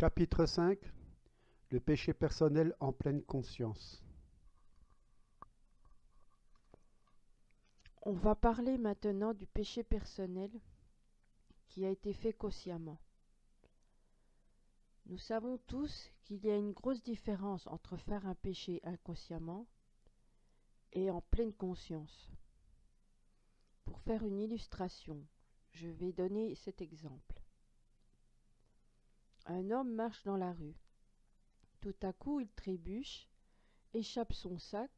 Chapitre 5. Le péché personnel en pleine conscience. On va parler maintenant du péché personnel qui a été fait consciemment. Nous savons tous qu'il y a une grosse différence entre faire un péché inconsciemment et en pleine conscience. Pour faire une illustration, je vais donner cet exemple. Un homme marche dans la rue. Tout à coup, il trébuche, échappe son sac,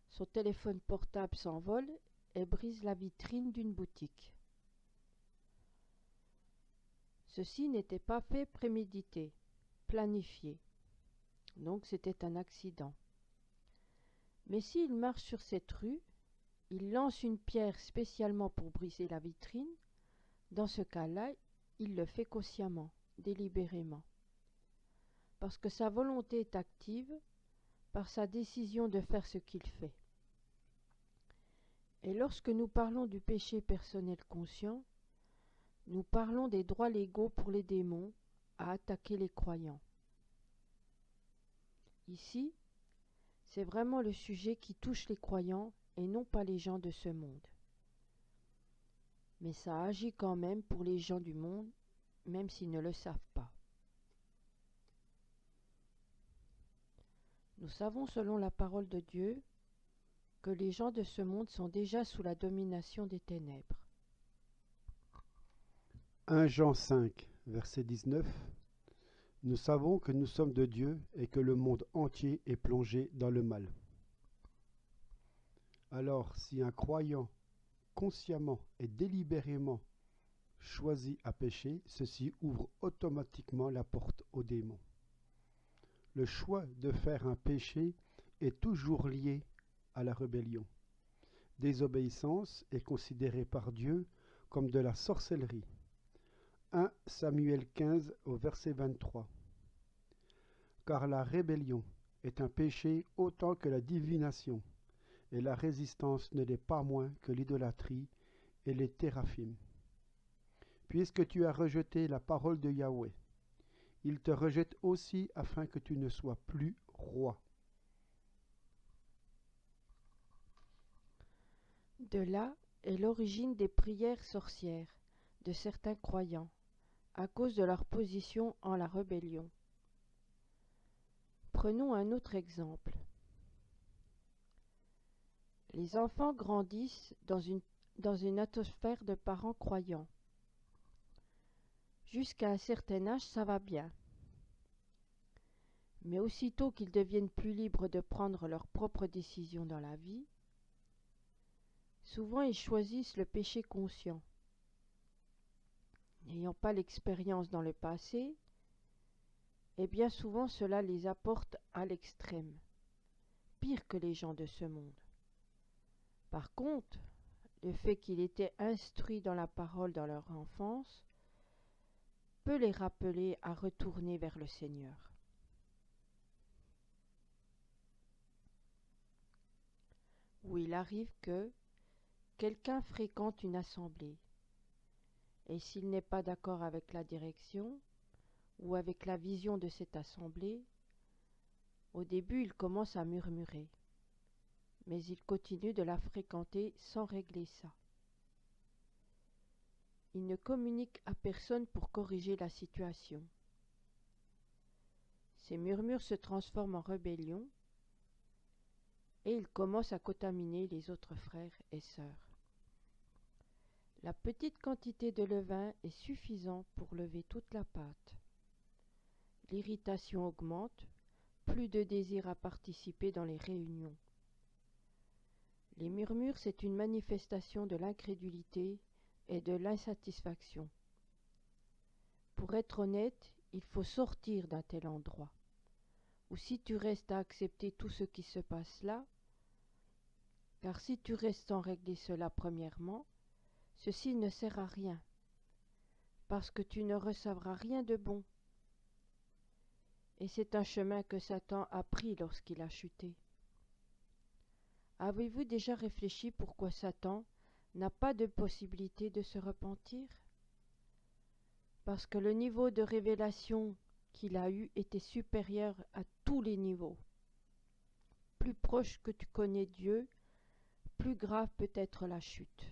son téléphone portable s'envole et brise la vitrine d'une boutique. Ceci n'était pas fait prémédité, planifié. Donc c'était un accident. Mais s'il marche sur cette rue, il lance une pierre spécialement pour briser la vitrine, dans ce cas-là, il le fait consciemment, délibérément. Parce que sa volonté est active par sa décision de faire ce qu'il fait. Et lorsque nous parlons du péché personnel conscient, nous parlons des droits légaux pour les démons à attaquer les croyants. Ici, c'est vraiment le sujet qui touche les croyants et non pas les gens de ce monde. Mais ça agit quand même pour les gens du monde, même s'ils ne le savent pas. Nous savons selon la parole de Dieu que les gens de ce monde sont déjà sous la domination des ténèbres. 1 Jean 5, verset 19. Nous savons que nous sommes de Dieu et que le monde entier est plongé dans le mal. Alors, si un croyant consciemment et délibérément choisit à pécher, ceci ouvre automatiquement la porte aux démons. Le choix de faire un péché est toujours lié à la rébellion. Désobéissance est considérée par Dieu comme de la sorcellerie. 1 Samuel 15 au verset 23. Car la rébellion est un péché autant que la divination, et la résistance ne l'est pas moins que l'idolâtrie et les téraphim. Puisque tu as rejeté la parole de Yahweh, il te rejette aussi afin que tu ne sois plus roi. De là est l'origine des prières sorcières de certains croyants, à cause de leur position en la rébellion. Prenons un autre exemple. Les enfants grandissent dans une atmosphère de parents croyants. Jusqu'à un certain âge, ça va bien. Mais aussitôt qu'ils deviennent plus libres de prendre leurs propres décisions dans la vie, souvent ils choisissent le péché conscient. N'ayant pas l'expérience dans le passé, et bien souvent cela les apporte à l'extrême, pire que les gens de ce monde. Par contre, le fait qu'ils étaient instruits dans la parole dans leur enfance peut les rappeler à retourner vers le Seigneur. Ou il arrive que quelqu'un fréquente une assemblée, et s'il n'est pas d'accord avec la direction ou avec la vision de cette assemblée, au début il commence à murmurer, mais il continue de la fréquenter sans régler ça. Il ne communique à personne pour corriger la situation. Ces murmures se transforment en rébellion et il commence à contaminer les autres frères et sœurs. La petite quantité de levain est suffisante pour lever toute la pâte. L'irritation augmente, plus de désir à participer dans les réunions. Les murmures, c'est une manifestation de l'incrédulité et de l'insatisfaction. Pour être honnête, il faut sortir d'un tel endroit. Ou si tu restes à accepter tout ce qui se passe là, car si tu restes sans régler cela premièrement, ceci ne sert à rien, parce que tu ne recevras rien de bon. Et c'est un chemin que Satan a pris lorsqu'il a chuté. Avez-vous déjà réfléchi pourquoi Satan n'a pas de possibilité de se repentir? Parce que le niveau de révélation qu'il a eue était supérieure à tous les niveaux. Plus proche que tu connais Dieu, plus grave peut être la chute.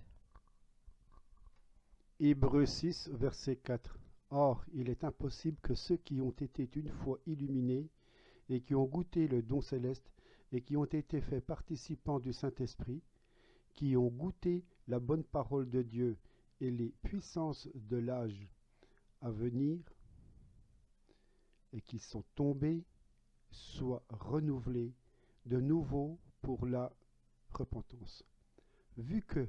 Hébreux 6, verset 4. Or, il est impossible que ceux qui ont été une fois illuminés et qui ont goûté le don céleste et qui ont été faits participants du Saint-Esprit, qui ont goûté la bonne parole de Dieu et les puissances de l'âge à venir, et qui sont tombés, soient renouvelés de nouveau pour la repentance. Vu que,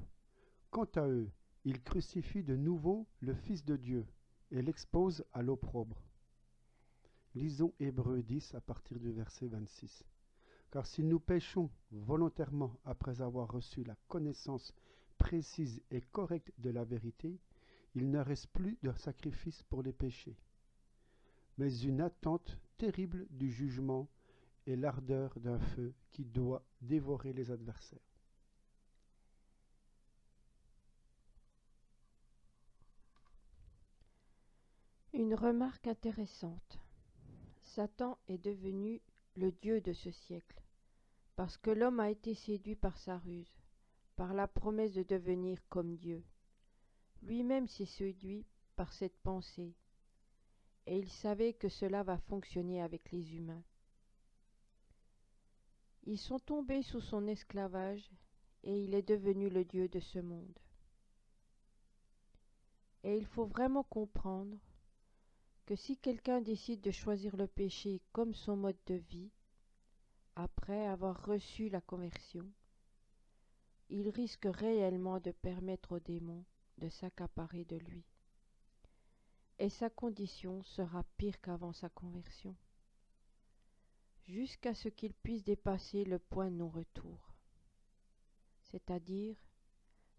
quant à eux, ils crucifient de nouveau le Fils de Dieu et l'exposent à l'opprobre. Lisons Hébreux 10 à partir du verset 26. Car si nous péchons volontairement après avoir reçu la connaissance précise et correcte de la vérité, il ne reste plus de sacrifice pour les péchés, mais une attente terrible du jugement et l'ardeur d'un feu qui doit dévorer les adversaires. Une remarque intéressante. Satan est devenu le Dieu de ce siècle, parce que l'homme a été séduit par sa ruse, par la promesse de devenir comme Dieu. Lui-même s'est séduit par cette pensée, et il savait que cela va fonctionner avec les humains. Ils sont tombés sous son esclavage, et il est devenu le Dieu de ce monde. Et il faut vraiment comprendre que si quelqu'un décide de choisir le péché comme son mode de vie, après avoir reçu la conversion, il risque réellement de permettre aux démons de s'accaparer de lui. Et sa condition sera pire qu'avant sa conversion, jusqu'à ce qu'il puisse dépasser le point de non-retour, c'est-à-dire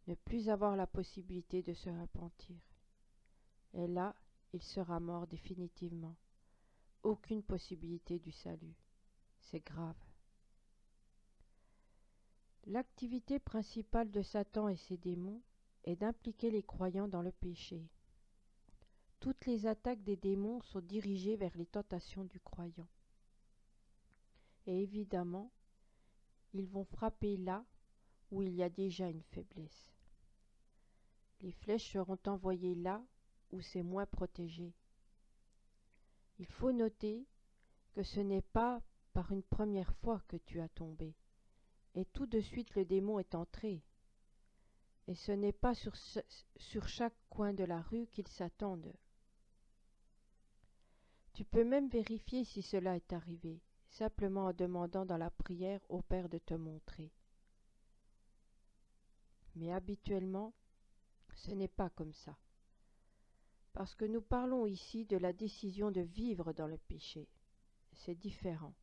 ne plus avoir la possibilité de se repentir. Et là, il sera mort définitivement. Aucune possibilité du salut. C'est grave. L'activité principale de Satan et ses démons est d'impliquer les croyants dans le péché. Toutes les attaques des démons sont dirigées vers les tentations du croyant. Et évidemment, ils vont frapper là où il y a déjà une faiblesse. Les flèches seront envoyées là où c'est moins protégé. Il faut noter que ce n'est pas par une première fois que tu as tombé, et tout de suite le démon est entré. Et ce n'est pas sur chaque coin de la rue qu'ils s'attendent. Tu peux même vérifier si cela est arrivé, simplement en demandant dans la prière au Père de te montrer. Mais habituellement, ce n'est pas comme ça. Parce que nous parlons ici de la décision de vivre dans le péché. C'est différent.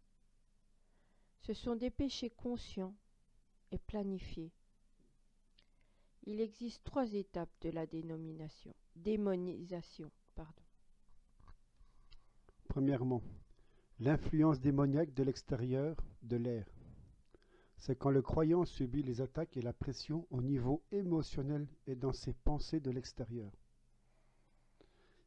Ce sont des péchés conscients et planifiés. Il existe 3 étapes de la démonisation. Premièrement, l'influence démoniaque de l'extérieur, de l'air. C'est quand le croyant subit les attaques et la pression au niveau émotionnel et dans ses pensées de l'extérieur.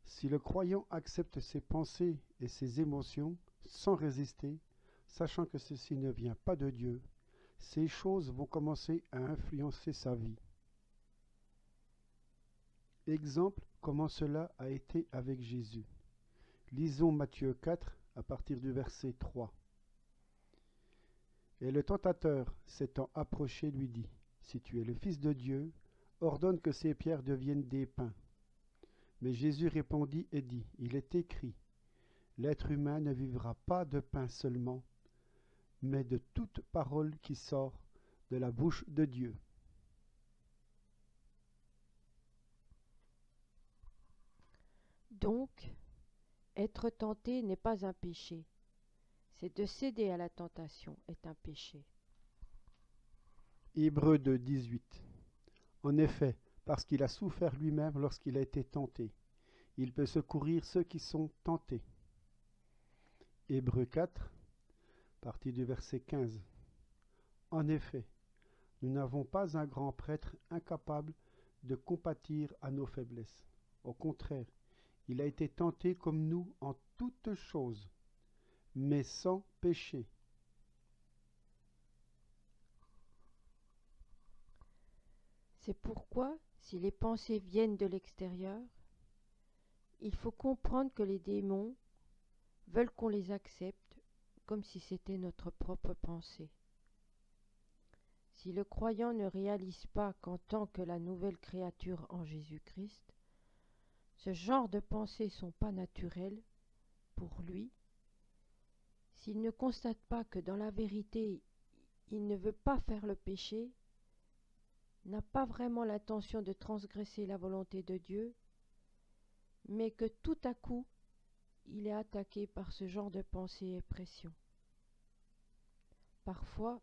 Si le croyant accepte ses pensées et ses émotions sans résister, sachant que ceci ne vient pas de Dieu, ces choses vont commencer à influencer sa vie. Exemple, comment cela a été avec Jésus. Lisons Matthieu 4 à partir du verset 3. Et le tentateur, s'étant approché, lui dit, « Si tu es le Fils de Dieu, ordonne que ces pierres deviennent des pains. » Mais Jésus répondit et dit, « Il est écrit, l'être humain ne vivra pas de pain seulement, mais de toute parole qui sort de la bouche de Dieu. » Donc, être tenté n'est pas un péché. C'est de céder à la tentation est un péché. Hébreux 2, 18. En effet, parce qu'il a souffert lui-même lorsqu'il a été tenté, il peut secourir ceux qui sont tentés. Hébreux 4, partie du verset 15. En effet, nous n'avons pas un grand prêtre incapable de compatir à nos faiblesses. Au contraire, Il a été tenté comme nous en toutes choses, mais sans péché. C'est pourquoi, si les pensées viennent de l'extérieur, il faut comprendre que les démons veulent qu'on les accepte comme si c'était notre propre pensée. Si le croyant ne réalise pas qu'en tant que la nouvelle créature en Jésus-Christ, ce genre de pensées sont pas naturelles pour lui, s'il ne constate pas que dans la vérité il ne veut pas faire le péché, n'a pas vraiment l'intention de transgresser la volonté de Dieu, mais que tout à coup il est attaqué par ce genre de pensée et pression. Parfois,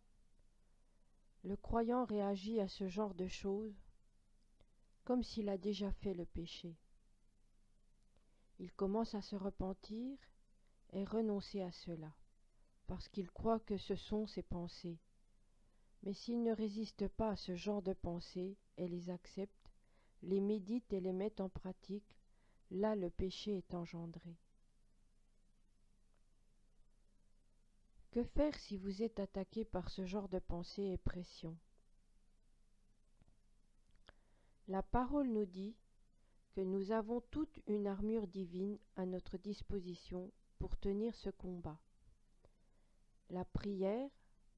le croyant réagit à ce genre de choses comme s'il a déjà fait le péché. Il commence à se repentir et renoncer à cela, parce qu'il croit que ce sont ses pensées. Mais s'il ne résiste pas à ce genre de pensées et les accepte, les médite et les met en pratique, là le péché est engendré. Que faire si vous êtes attaqué par ce genre de pensée et pression? La parole nous dit que nous avons toute une armure divine à notre disposition pour tenir ce combat. La prière,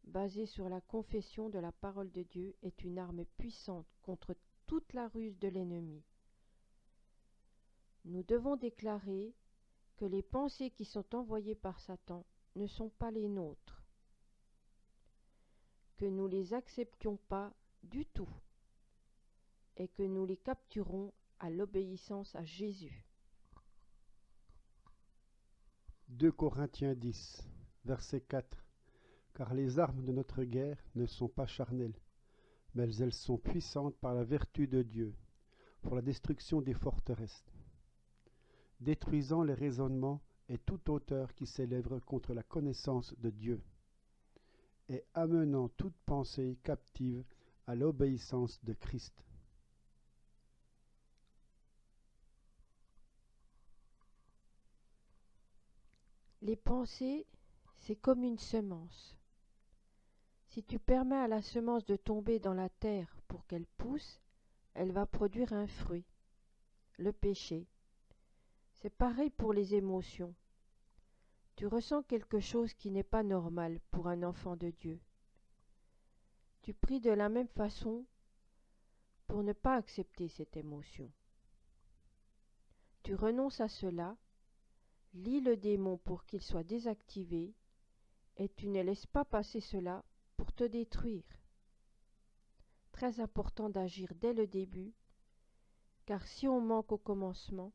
basée sur la confession de la parole de Dieu, est une arme puissante contre toute la ruse de l'ennemi. Nous devons déclarer que les pensées qui sont envoyées par Satan ne sont pas les nôtres, que nous les acceptions pas du tout et que nous les capturons à l'obéissance à Jésus. 2 Corinthiens 10, verset 4. Car les armes de notre guerre ne sont pas charnelles, mais elles sont puissantes par la vertu de Dieu, pour la destruction des forteresses, détruisant les raisonnements et toute hauteur qui s'élève contre la connaissance de Dieu, et amenant toute pensée captive à l'obéissance de Christ. Les pensées, c'est comme une semence. Si tu permets à la semence de tomber dans la terre pour qu'elle pousse, elle va produire un fruit, le péché. C'est pareil pour les émotions. Tu ressens quelque chose qui n'est pas normal pour un enfant de Dieu. Tu pries de la même façon pour ne pas accepter cette émotion. Tu renonces à cela, lis le démon pour qu'il soit désactivé, et tu ne laisses pas passer cela pour te détruire. Très important d'agir dès le début, car si on manque au commencement,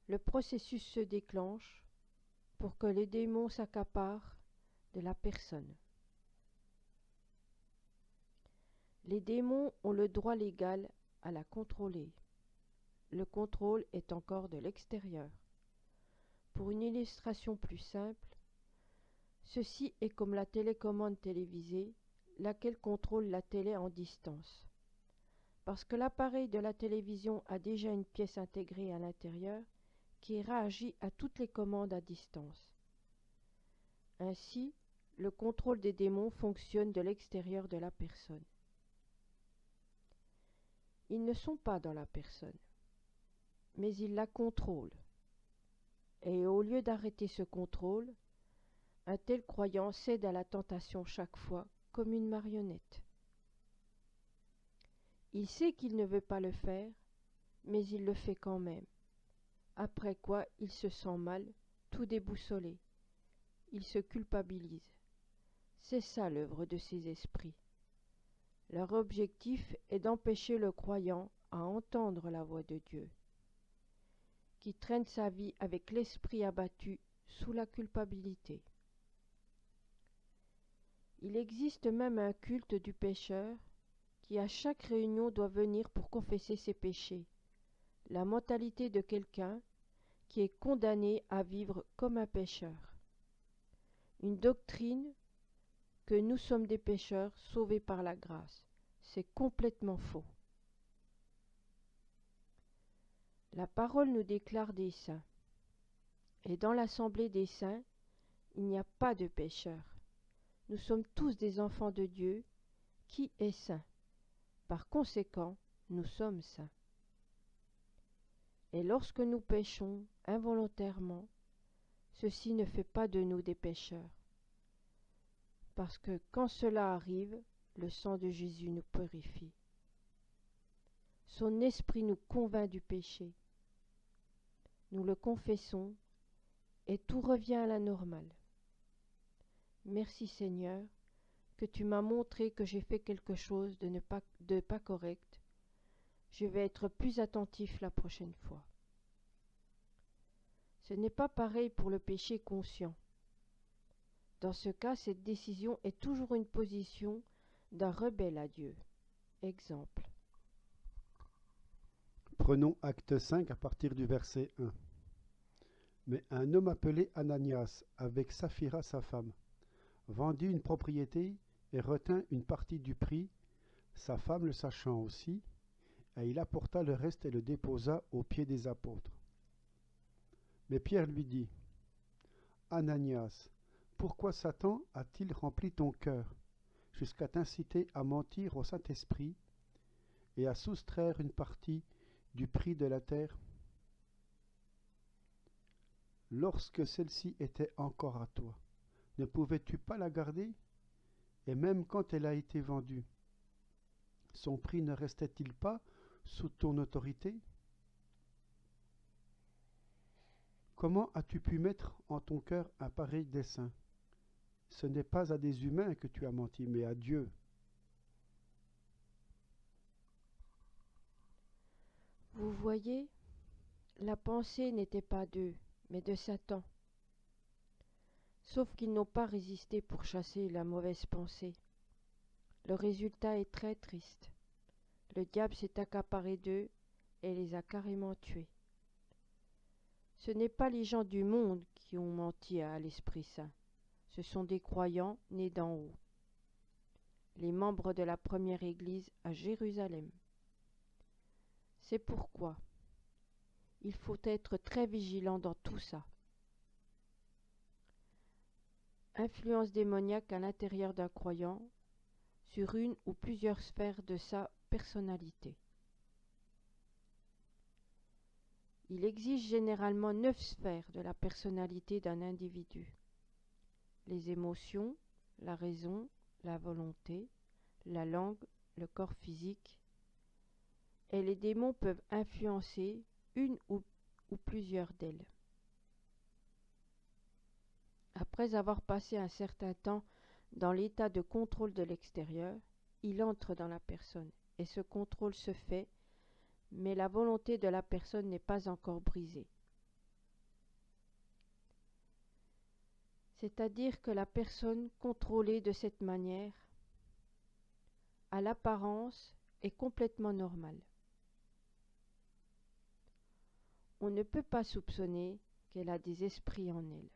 le processus se déclenche pour que le démon s'accapare de la personne. Les démons ont le droit légal à la contrôler. Le contrôle est encore de l'extérieur. Pour une illustration plus simple, ceci est comme la télécommande télévisée, laquelle contrôle la télé en distance. Parce que l'appareil de la télévision a déjà une pièce intégrée à l'intérieur qui réagit à toutes les commandes à distance. Ainsi, le contrôle des démons fonctionne de l'extérieur de la personne. Ils ne sont pas dans la personne, mais ils la contrôlent. Et au lieu d'arrêter ce contrôle, un tel croyant cède à la tentation chaque fois comme une marionnette. Il sait qu'il ne veut pas le faire, mais il le fait quand même. Après quoi, il se sent mal, tout déboussolé. Il se culpabilise. C'est ça l'œuvre de ces esprits. Leur objectif est d'empêcher le croyant à entendre la voix de Dieu, qui traîne sa vie avec l'esprit abattu sous la culpabilité. Il existe même un culte du pécheur qui à chaque réunion doit venir pour confesser ses péchés, la mentalité de quelqu'un qui est condamné à vivre comme un pécheur. Une doctrine que nous sommes des pécheurs sauvés par la grâce. C'est complètement faux. La parole nous déclare des saints. Et dans l'assemblée des saints, il n'y a pas de pécheurs. Nous sommes tous des enfants de Dieu, qui est saint. Par conséquent, nous sommes saints. Et lorsque nous péchons involontairement, ceci ne fait pas de nous des pécheurs. Parce que quand cela arrive, le sang de Jésus nous purifie. Son esprit nous convainc du péché. Nous le confessons et tout revient à la normale. Merci Seigneur, que tu m'as montré que j'ai fait quelque chose de pas correct. Je vais être plus attentif la prochaine fois. Ce n'est pas pareil pour le péché conscient. Dans ce cas, cette décision est toujours une position d'un rebelle à Dieu. Exemple. Prenons Acte 5 à partir du verset 1. Mais un homme appelé Ananias, avec Saphira sa femme, vendit une propriété et retint une partie du prix, sa femme le sachant aussi, et il apporta le reste et le déposa aux pieds des apôtres. Mais Pierre lui dit, Ananias, pourquoi Satan a-t-il rempli ton cœur, jusqu'à t'inciter à mentir au Saint-Esprit et à soustraire une partie du prix de la terre, lorsque celle-ci était encore à toi? Ne pouvais-tu pas la garder? Et même quand elle a été vendue, son prix ne restait-il pas sous ton autorité? Comment as-tu pu mettre en ton cœur un pareil dessein? Ce n'est pas à des humains que tu as menti, mais à Dieu. Vous voyez, la pensée n'était pas d'eux, mais de Satan. Sauf qu'ils n'ont pas résisté pour chasser la mauvaise pensée. Le résultat est très triste. Le diable s'est accaparé d'eux et les a carrément tués. Ce n'est pas les gens du monde qui ont menti à l'Esprit Saint. Ce sont des croyants nés d'en haut. Les membres de la première Église à Jérusalem. C'est pourquoi il faut être très vigilant dans tout ça. Influence démoniaque à l'intérieur d'un croyant sur une ou plusieurs sphères de sa personnalité. Il existe généralement 9 sphères de la personnalité d'un individu. Les émotions, la raison, la volonté, la langue, le corps physique. Et les démons peuvent influencer une ou plusieurs d'elles. Après avoir passé un certain temps dans l'état de contrôle de l'extérieur, il entre dans la personne et ce contrôle se fait, mais la volonté de la personne n'est pas encore brisée. C'est-à-dire que la personne contrôlée de cette manière, à l'apparence, est complètement normale. On ne peut pas soupçonner qu'elle a des esprits en elle.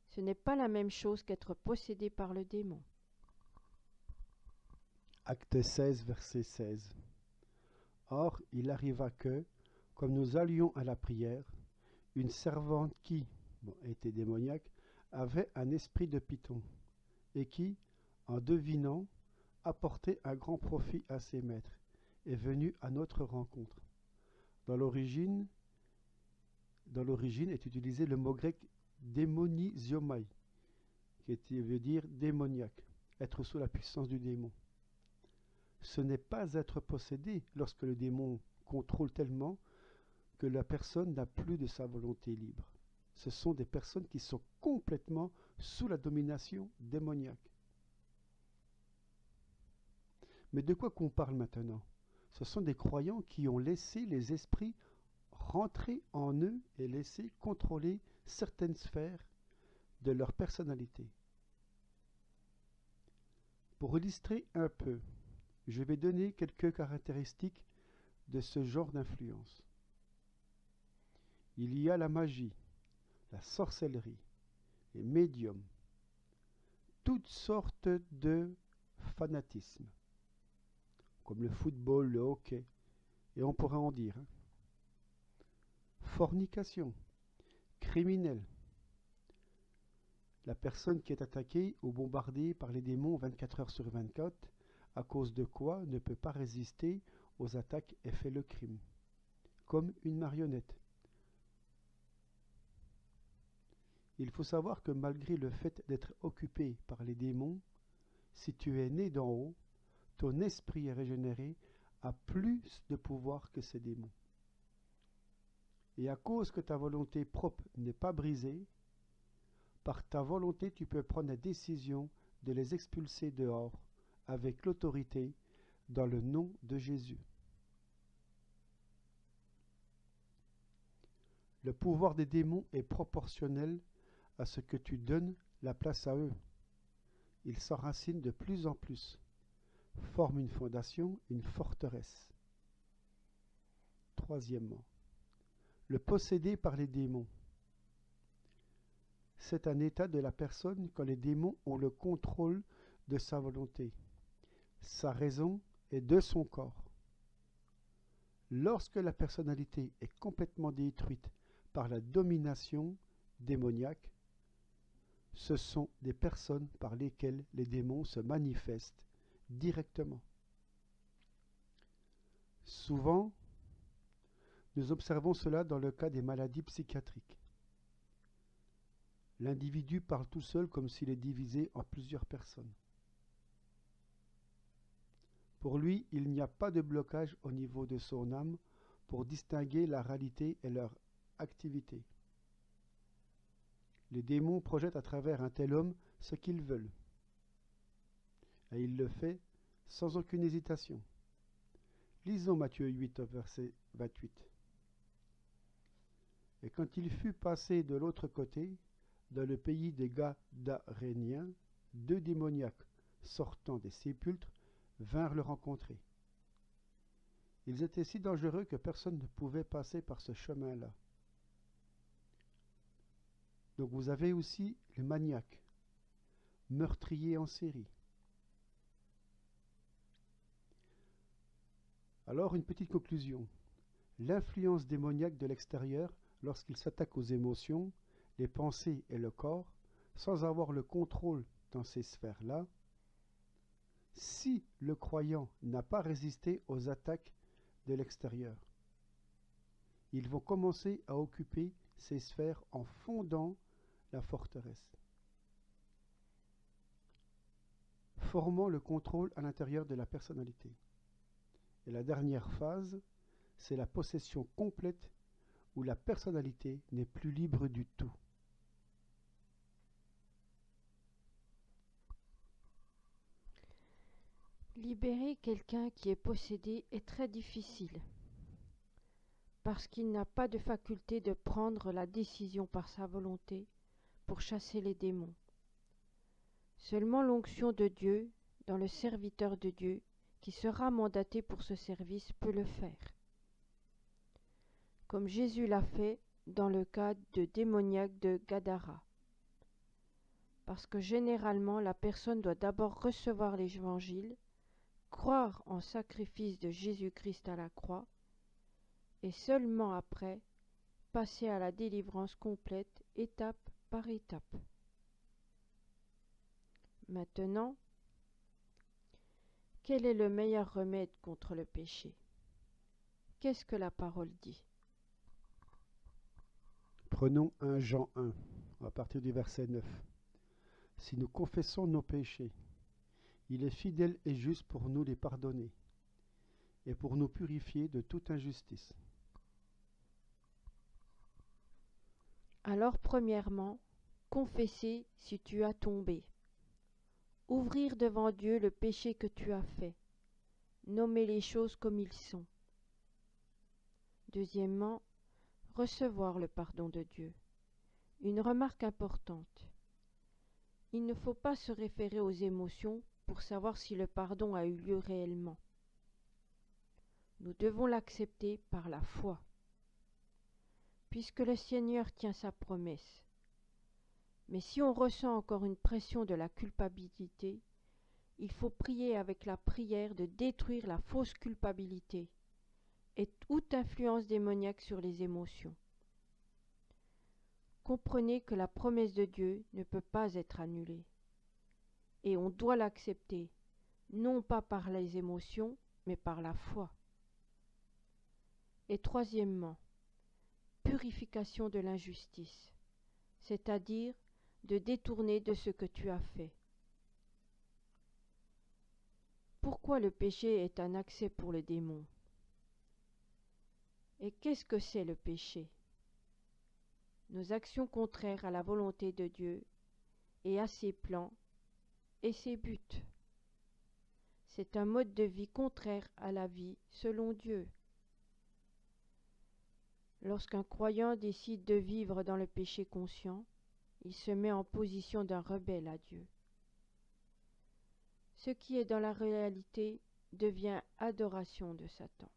Ce n'est pas la même chose qu'être possédé par le démon. Acte 16, verset 16. Or, il arriva que, comme nous allions à la prière, une servante qui était démoniaque avait un esprit de python, et qui, en devinant, apportait un grand profit à ses maîtres, est venue à notre rencontre. Dans l'origine est utilisé le mot grec démoniziomai, qui veut dire démoniaque, être sous la puissance du démon. Ce n'est pas être possédé lorsque le démon contrôle tellement que la personne n'a plus de sa volonté libre. Ce sont des personnes qui sont complètement sous la domination démoniaque. Mais de quoi qu'on parle maintenant? Ce sont des croyants qui ont laissé les esprits rentrer en eux et laisser contrôler certaines sphères de leur personnalité. Pour illustrer un peu, je vais donner quelques caractéristiques de ce genre d'influence. Il y a la magie, la sorcellerie, les médiums, toutes sortes de fanatismes, comme le football, le hockey, Et on pourrait en dire. Fornication, criminel. La personne qui est attaquée ou bombardée par les démons 24 heures sur 24, à cause de quoi ne peut pas résister aux attaques et fait le crime, comme une marionnette. Il faut savoir que malgré le fait d'être occupé par les démons, si tu es né d'en haut, ton esprit est régénéré, a plus de pouvoir que ces démons. Et à cause que ta volonté propre n'est pas brisée, par ta volonté tu peux prendre la décision de les expulser dehors avec l'autorité dans le nom de Jésus. Le pouvoir des démons est proportionnel à ce que tu donnes la place à eux. Ils s'enracinent de plus en plus, forment une fondation, une forteresse. Troisièmement, le possédé par les démons. C'est un état de la personne quand les démons ont le contrôle de sa volonté, sa raison et de son corps. Lorsque la personnalité est complètement détruite par la domination démoniaque, ce sont des personnes par lesquelles les démons se manifestent directement. Souvent, nous observons cela dans le cas des maladies psychiatriques. L'individu parle tout seul comme s'il est divisé en plusieurs personnes. Pour lui, il n'y a pas de blocage au niveau de son âme pour distinguer la réalité et leur activité. Les démons projettent à travers un tel homme ce qu'ils veulent. Et il le fait sans aucune hésitation. Lisons Matthieu 8, verset 28. Et quand il fut passé de l'autre côté, dans le pays des Gadaréniens, 2 démoniaques sortant des sépulcres vinrent le rencontrer. Ils étaient si dangereux que personne ne pouvait passer par ce chemin-là. Donc vous avez aussi les maniaques, meurtriers en série. Alors une petite conclusion. L'influence démoniaque de l'extérieur, lorsqu'il s'attaque aux émotions, les pensées et le corps, sans avoir le contrôle dans ces sphères-là, si le croyant n'a pas résisté aux attaques de l'extérieur, ils vont commencer à occuper ces sphères en fondant la forteresse, formant le contrôle à l'intérieur de la personnalité. Et la dernière phase, c'est la possession complète où la personnalité n'est plus libre du tout. Libérer quelqu'un qui est possédé est très difficile, parce qu'il n'a pas de faculté de prendre la décision par sa volonté pour chasser les démons. Seulement l'onction de Dieu, dans le serviteur de Dieu, qui sera mandaté pour ce service, peut le faire. Comme Jésus l'a fait dans le cas de démoniaque de Gadara. Parce que généralement, la personne doit d'abord recevoir l'évangile, croire en sacrifice de Jésus-Christ à la croix, et seulement après, passer à la délivrance complète, étape par étape. Maintenant, quel est le meilleur remède contre le péché? Qu'est-ce que la parole dit? Prenons 1 Jean 1, à partir du verset 9. Si nous confessons nos péchés, il est fidèle et juste pour nous les pardonner et pour nous purifier de toute injustice. Alors, premièrement, confesser si tu as tombé. Ouvrir devant Dieu le péché que tu as fait. Nommer les choses comme ils sont. Deuxièmement, recevoir le pardon de Dieu. Une remarque importante. Il ne faut pas se référer aux émotions pour savoir si le pardon a eu lieu réellement. Nous devons l'accepter par la foi, puisque le Seigneur tient sa promesse. Mais si on ressent encore une pression de la culpabilité, il faut prier avec la prière de détruire la fausse culpabilité et toute influence démoniaque sur les émotions. Comprenez que la promesse de Dieu ne peut pas être annulée, et on doit l'accepter, non pas par les émotions, mais par la foi. Et troisièmement, purification de l'injustice, c'est-à-dire de détourner de ce que tu as fait. Pourquoi le péché est un accès pour le démon? Et qu'est-ce que c'est le péché? Nos actions contraires à la volonté de Dieu et à ses plans et ses buts. C'est un mode de vie contraire à la vie selon Dieu. Lorsqu'un croyant décide de vivre dans le péché conscient, il se met en position d'un rebelle à Dieu. Ce qui est dans la réalité devient adoration de Satan.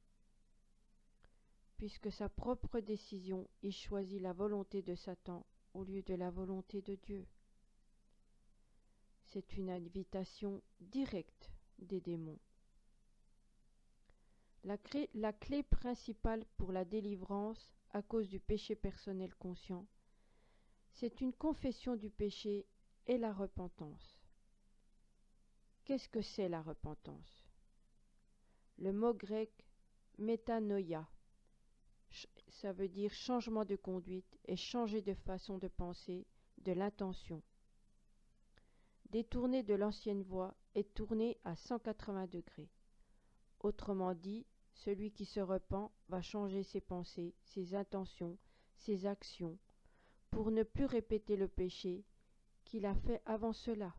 Puisque sa propre décision, il choisit la volonté de Satan au lieu de la volonté de Dieu. C'est une invitation directe des démons. La clé principale pour la délivrance à cause du péché personnel conscient, c'est une confession du péché et la repentance. Qu'est-ce que c'est la repentance? Le mot grec métanoïa, ça veut dire changement de conduite et changer de façon de penser, de l'intention. Détourner de l'ancienne voie et tourner à 180 degrés. Autrement dit, celui qui se repent va changer ses pensées, ses intentions, ses actions, pour ne plus répéter le péché qu'il a fait avant cela.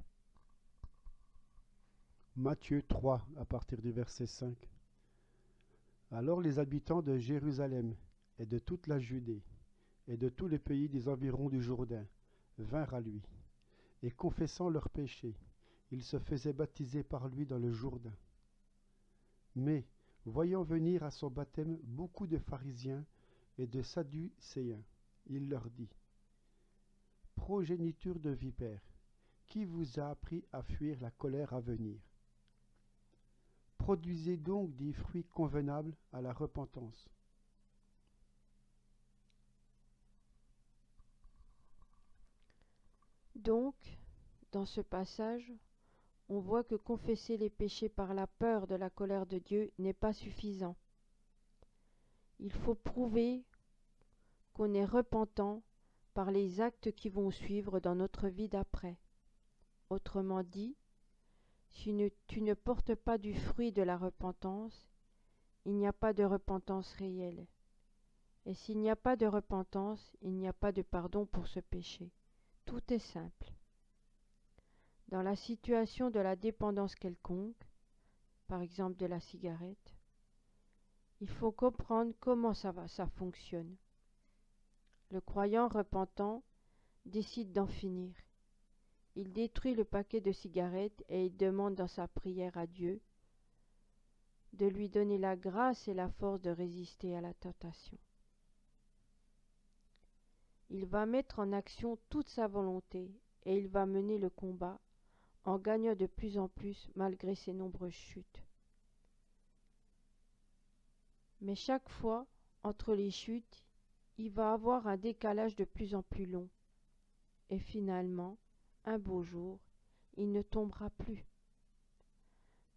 Matthieu 3, à partir du verset 5. Alors les habitants de Jérusalem et de toute la Judée et de tous les pays des environs du Jourdain vinrent à lui, et confessant leurs péchés, ils se faisaient baptiser par lui dans le Jourdain. Mais, voyant venir à son baptême beaucoup de pharisiens et de sadducéens, il leur dit: Progéniture de vipères, qui vous a appris à fuir la colère à venir? Produisez donc des fruits convenables à la repentance. Donc, dans ce passage, on voit que confesser les péchés par la peur de la colère de Dieu n'est pas suffisant. Il faut prouver qu'on est repentant par les actes qui vont suivre dans notre vie d'après. Autrement dit, si tu ne portes pas du fruit de la repentance, il n'y a pas de repentance réelle. Et s'il n'y a pas de repentance, il n'y a pas de pardon pour ce péché. Tout est simple. Dans la situation de la dépendance quelconque, par exemple de la cigarette, il faut comprendre comment ça fonctionne. Le croyant repentant décide d'en finir. Il détruit le paquet de cigarettes et il demande dans sa prière à Dieu de lui donner la grâce et la force de résister à la tentation. Il va mettre en action toute sa volonté et il va mener le combat en gagnant de plus en plus malgré ses nombreuses chutes. Mais chaque fois, entre les chutes, il va avoir un décalage de plus en plus long. Et finalement, un beau jour, il ne tombera plus.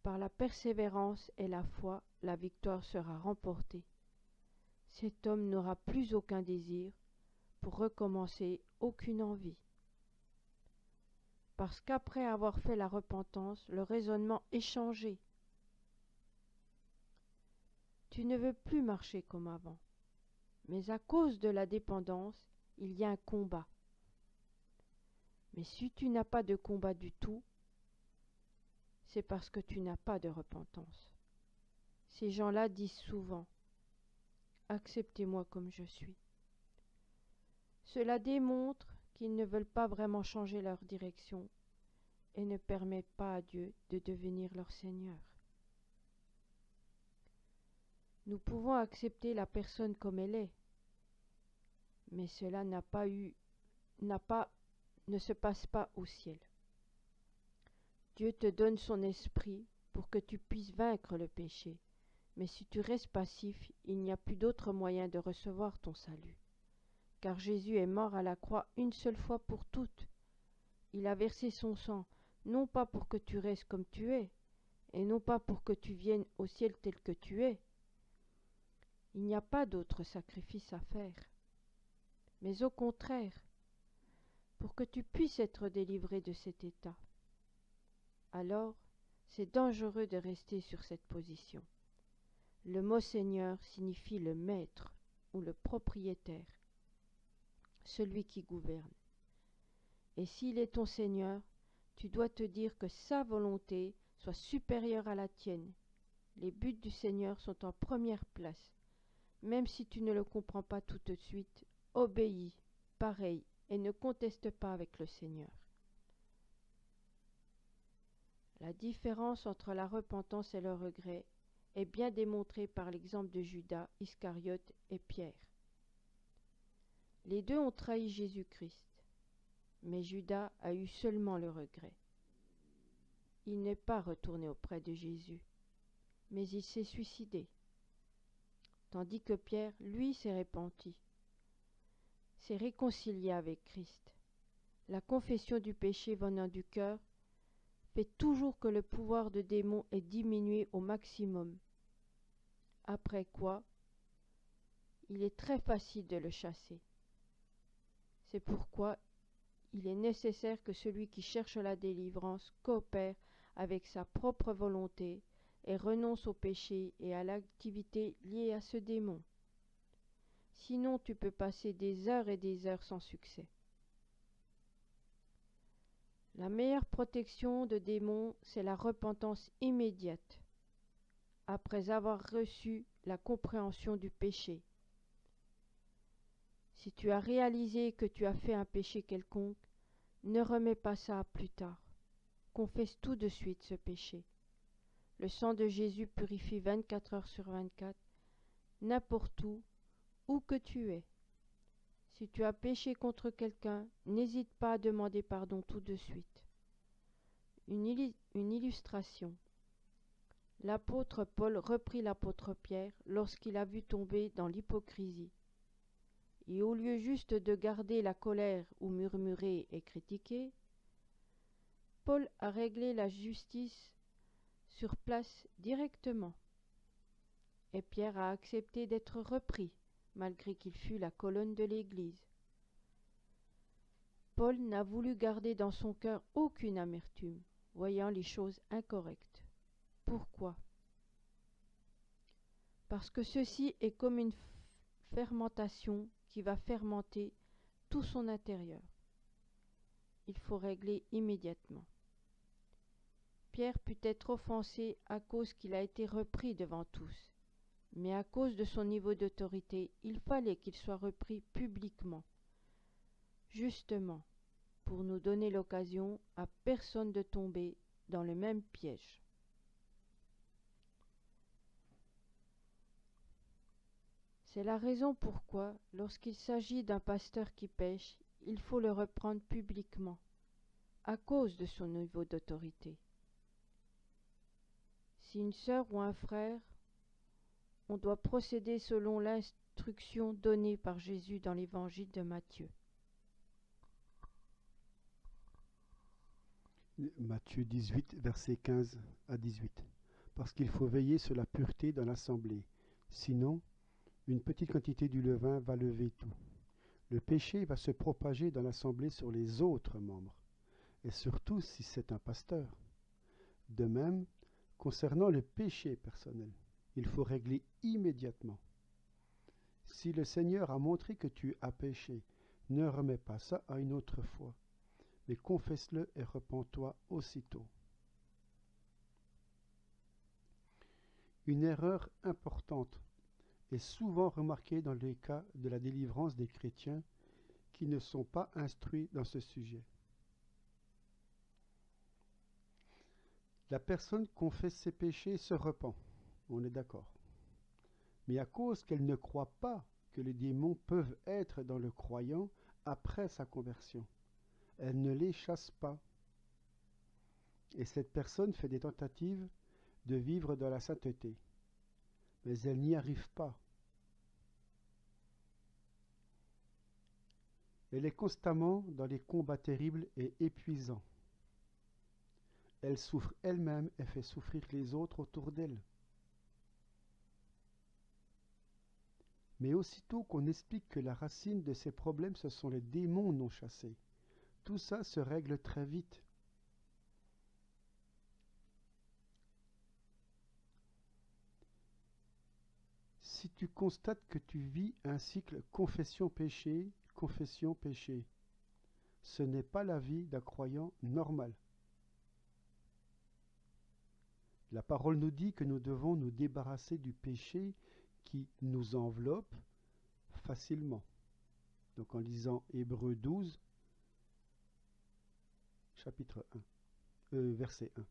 Par la persévérance et la foi, la victoire sera remportée. Cet homme n'aura plus aucun désir pour recommencer, aucune envie. Parce qu'après avoir fait la repentance, le raisonnement est changé. Tu ne veux plus marcher comme avant. Mais à cause de la dépendance, il y a un combat. Mais si tu n'as pas de combat du tout, c'est parce que tu n'as pas de repentance. Ces gens-là disent souvent « Acceptez-moi comme je suis ». Cela démontre qu'ils ne veulent pas vraiment changer leur direction et ne permettent pas à Dieu de devenir leur Seigneur. Nous pouvons accepter la personne comme elle est, mais cela ne se passe pas au ciel. Dieu te donne son esprit pour que tu puisses vaincre le péché, Mais si tu restes passif, il n'y a plus d'autre moyen de recevoir ton salut. Car Jésus est mort à la croix une seule fois pour toutes. Il a versé son sang, non pas pour que tu restes comme tu es, et non pas pour que tu viennes au ciel tel que tu es. Il n'y a pas d'autre sacrifice à faire. Mais au contraire, pour que tu puisses être délivré de cet état. Alors, c'est dangereux de rester sur cette position. Le mot Seigneur signifie le maître ou le propriétaire, celui qui gouverne. Et s'il est ton Seigneur, tu dois te dire que sa volonté soit supérieure à la tienne. Les buts du Seigneur sont en première place. Même si tu ne le comprends pas tout de suite, obéis, pareil, et ne conteste pas avec le Seigneur. La différence entre la repentance et le regret est bien démontrée par l'exemple de Judas, Iscariote et Pierre. Les deux ont trahi Jésus-Christ, mais Judas a eu seulement le regret. Il n'est pas retourné auprès de Jésus, mais il s'est suicidé, tandis que Pierre, lui, s'est repenti, s'est réconcilié avec Christ. La confession du péché venant du cœur fait toujours que le pouvoir de démon est diminué au maximum, après quoi il est très facile de le chasser. C'est pourquoi il est nécessaire que celui qui cherche la délivrance coopère avec sa propre volonté et renonce au péché et à l'activité liée à ce démon. Sinon, tu peux passer des heures et des heures sans succès. La meilleure protection de démons, c'est la repentance immédiate, après avoir reçu la compréhension du péché. Si tu as réalisé que tu as fait un péché quelconque, ne remets pas ça à plus tard. Confesse tout de suite ce péché. Le sang de Jésus purifie 24 heures sur 24, n'importe où que tu es. Si tu as péché contre quelqu'un, n'hésite pas à demander pardon tout de suite. Une illustration. L'apôtre Paul reprit l'apôtre Pierre lorsqu'il a vu tomber dans l'hypocrisie. Et au lieu juste de garder la colère ou murmurer et critiquer, Paul a réglé la justice sur place directement. Et Pierre a accepté d'être repris, malgré qu'il fût la colonne de l'Église. Paul n'a voulu garder dans son cœur aucune amertume, voyant les choses incorrectes. Pourquoi ? Parce que ceci est comme une fermentation qui va fermenter tout son intérieur. Il faut régler immédiatement. Pierre put être offensé à cause qu'il a été repris devant tous, mais à cause de son niveau d'autorité, il fallait qu'il soit repris publiquement, justement, pour nous donner l'occasion à personne de tomber dans le même piège. C'est la raison pourquoi, lorsqu'il s'agit d'un pasteur qui pêche, il faut le reprendre publiquement, à cause de son niveau d'autorité. Si une sœur ou un frère, on doit procéder selon l'instruction donnée par Jésus dans l'évangile de Matthieu. Matthieu 18, versets 15 à 18. Parce qu'il faut veiller sur la pureté dans l'assemblée. Sinon, une petite quantité du levain va lever tout. Le péché va se propager dans l'assemblée sur les autres membres, et surtout si c'est un pasteur. De même, concernant le péché personnel, il faut régler immédiatement. Si le Seigneur a montré que tu as péché, ne remets pas ça à une autre fois, mais confesse-le et repens-toi aussitôt. Une erreur importante est souvent remarquée dans les cas de la délivrance des chrétiens qui ne sont pas instruits dans ce sujet. La personne confesse ses péchés et se repent, on est d'accord. Mais à cause qu'elle ne croit pas que les démons peuvent être dans le croyant après sa conversion, elle ne les chasse pas. Et cette personne fait des tentatives de vivre dans la sainteté. mais elle n'y arrive pas. Elle est constamment dans des combats terribles et épuisants. Elle souffre elle-même et fait souffrir les autres autour d'elle. Mais aussitôt qu'on explique que la racine de ces problèmes, ce sont les démons non chassés, tout ça se règle très vite. Si tu constates que tu vis un cycle confession-péché, ce n'est pas la vie d'un croyant normal. La parole nous dit que nous devons nous débarrasser du péché qui nous enveloppe facilement. Donc en lisant Hébreux 12, chapitre 1, verset 1.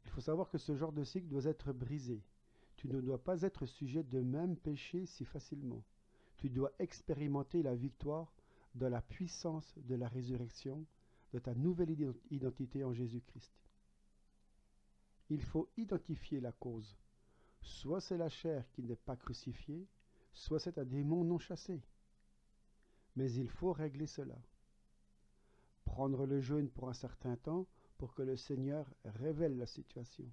Il faut savoir que ce genre de cycle doit être brisé. Tu ne dois pas être sujet de même péché si facilement. Tu dois expérimenter la victoire dans la puissance de la résurrection, de ta nouvelle identité en Jésus-Christ. Il faut identifier la cause. Soit c'est la chair qui n'est pas crucifiée, soit c'est un démon non chassé. Mais il faut régler cela. Prendre le jeûne pour un certain temps pour que le Seigneur révèle la situation.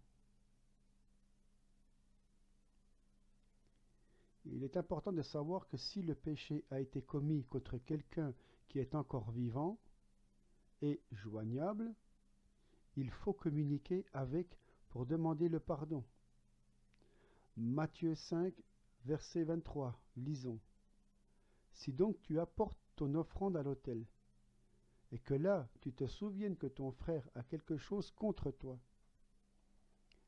Il est important de savoir que si le péché a été commis contre quelqu'un qui est encore vivant et joignable, il faut communiquer avec pour demander le pardon. Matthieu 5, verset 23, lisons. Si donc tu apportes ton offrande à l'autel, et que là tu te souviennes que ton frère a quelque chose contre toi,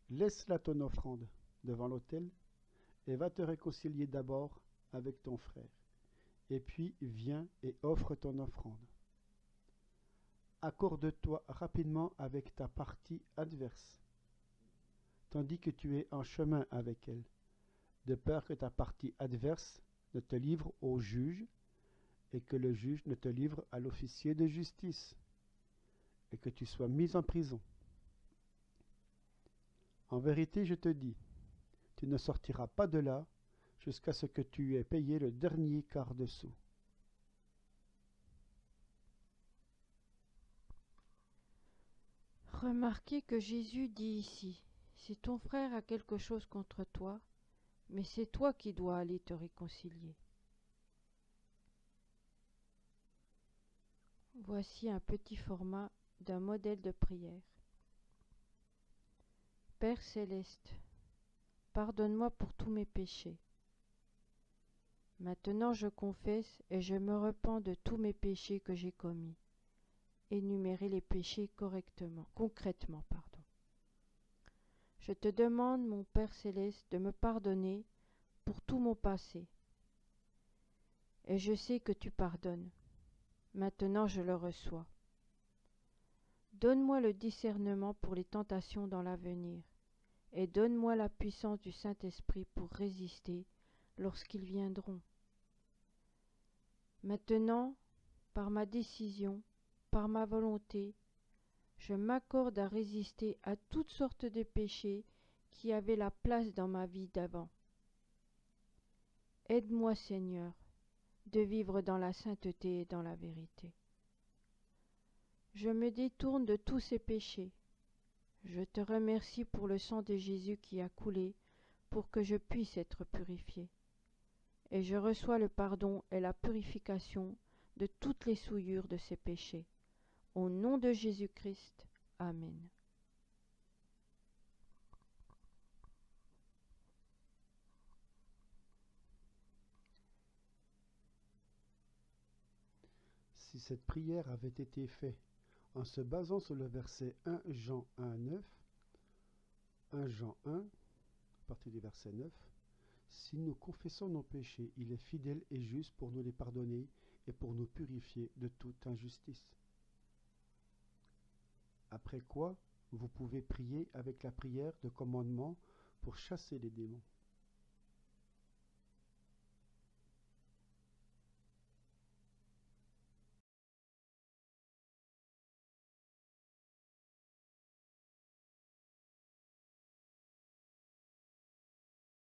laisse là ton offrande devant l'autel, et va te réconcilier d'abord avec ton frère, et puis viens et offre ton offrande. Accorde-toi rapidement avec ta partie adverse, tandis que tu es en chemin avec elle, de peur que ta partie adverse ne te livre au juge, et que le juge ne te livre à l'officier de justice, et que tu sois mis en prison. En vérité, je te dis, tu ne sortiras pas de là jusqu'à ce que tu aies payé le dernier quart de sou. Remarquez que Jésus dit ici, si ton frère a quelque chose contre toi, mais c'est toi qui dois aller te réconcilier. Voici un petit format d'un modèle de prière. Père céleste, pardonne-moi pour tous mes péchés. Maintenant je confesse et je me repens de tous mes péchés que j'ai commis. Énumérer les péchés concrètement. Je te demande, mon Père céleste, de me pardonner pour tout mon passé. Et je sais que tu pardonnes. Maintenant je le reçois. Donne-moi le discernement pour les tentations dans l'avenir, et donne-moi la puissance du Saint-Esprit pour résister lorsqu'ils viendront. Maintenant, par ma décision, par ma volonté, je m'accorde à résister à toutes sortes de péchés qui avaient la place dans ma vie d'avant. Aide-moi, Seigneur, de vivre dans la sainteté et dans la vérité. Je me détourne de tous ces péchés. Je te remercie pour le sang de Jésus qui a coulé pour que je puisse être purifié. Et je reçois le pardon et la purification de toutes les souillures de ces péchés. Au nom de Jésus-Christ. Amen. Si cette prière avait été faite en se basant sur le verset 1 Jean 1, 9, 1 Jean 1, à partir du verset 9, si nous confessons nos péchés, il est fidèle et juste pour nous les pardonner et pour nous purifier de toute injustice. Après quoi, vous pouvez prier avec la prière de commandement pour chasser les démons.